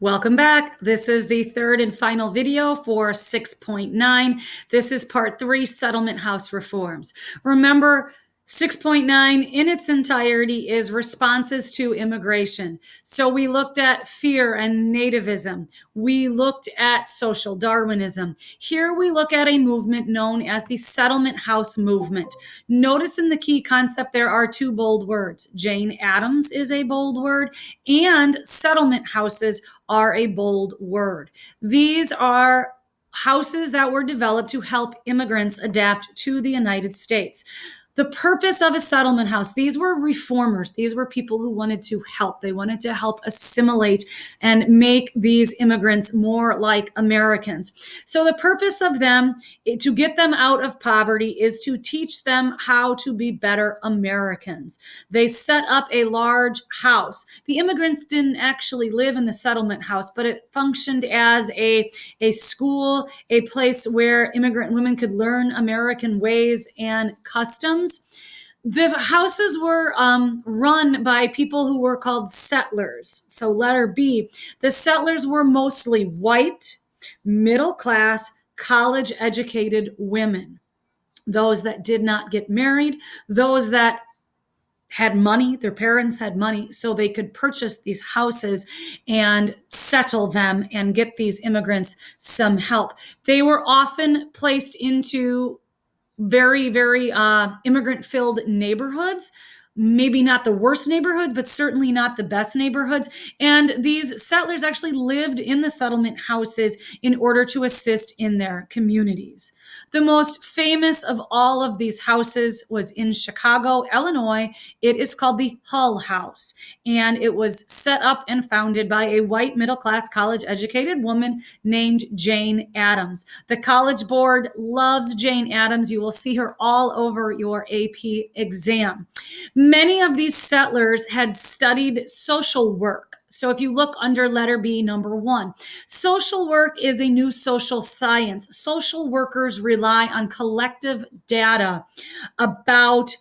Welcome back. This is the third and final video for 6.9. This is part 3, settlement house reforms. Remember, 6.9 in its entirety is responses to immigration. So we looked at fear and nativism. We looked at social Darwinism. Here we look at a movement known as the settlement house movement. Notice in the key concept there are two bold words. Jane Addams is a bold word, and settlement houses are a bold word. These are houses that were developed to help immigrants adapt to the United States. The purpose of a settlement house, these were reformers. These were people who wanted to help. They wanted to help assimilate and make these immigrants more like Americans. So the purpose of them, to get them out of poverty, is to teach them how to be better Americans. They set up a large house. The immigrants didn't actually live in the settlement house, but it functioned as a school, a place where immigrant women could learn American ways and customs. The houses were run by people who were called settlers. So letter B, the settlers were mostly white, middle class, college educated women. Those that did not get married, those that had money, their parents had money, so they could purchase these houses and settle them and get these immigrants some help. They were often placed into very, very immigrant-filled neighborhoods. Maybe not the worst neighborhoods, but certainly not the best neighborhoods. And these settlers actually lived in the settlement houses in order to assist in their communities. The most famous of all of these houses was in Chicago, Illinois. It is called the Hull House, and it was set up and founded by a white middle-class college-educated woman named Jane Addams. The College Board loves Jane Addams. You will see her all over your AP exam. Many of these settlers had studied social work. So if you look under letter B, number 1, social work is a new social science. Social workers rely on collective data about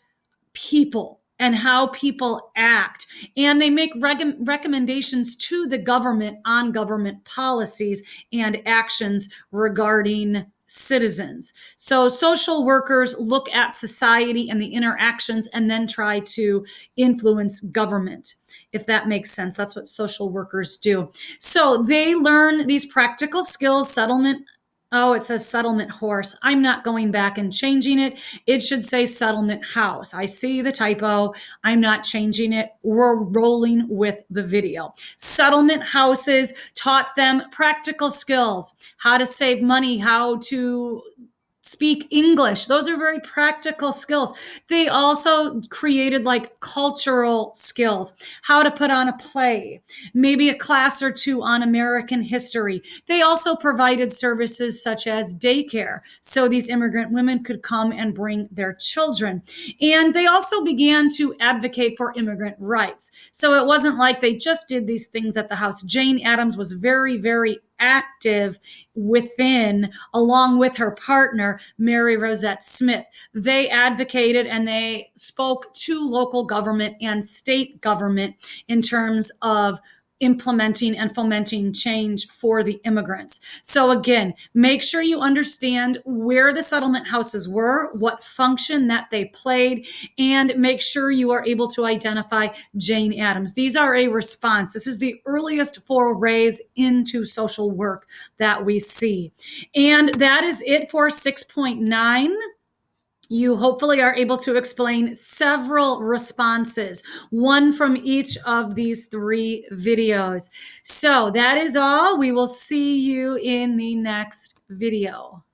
people and how people act. And they make recommendations to the government on government policies and actions regarding citizens. So social workers look at society and the interactions and then try to influence government, if that makes sense. That's what social workers do. So they learn these practical skills, settlement. Oh, it says settlement horse. I'm not going back and changing it. It should say settlement house. I see the typo. I'm not changing it. We're rolling with the video. Settlement houses taught them practical skills, how to save money, how to speak English. Those are very practical skills. They also created like cultural skills, how to put on a play, maybe a class or two on American history. They also provided services such as daycare, so these immigrant women could come and bring their children. And they also began to advocate for immigrant rights. So it wasn't like they just did these things at the house. Jane Addams was very, very active within, along with her partner, Mary Rosette Smith. They advocated and they spoke to local government and state government in terms of implementing and fomenting change for the immigrants. So again, make sure you understand where the settlement houses were, what function that they played, and make sure you are able to identify Jane Addams. These are a response. This is the earliest forays into social work that we see. And that is it for 6.9. You hopefully are able to explain several responses, one from each of these 3 videos. So that is all. We will see you in the next video.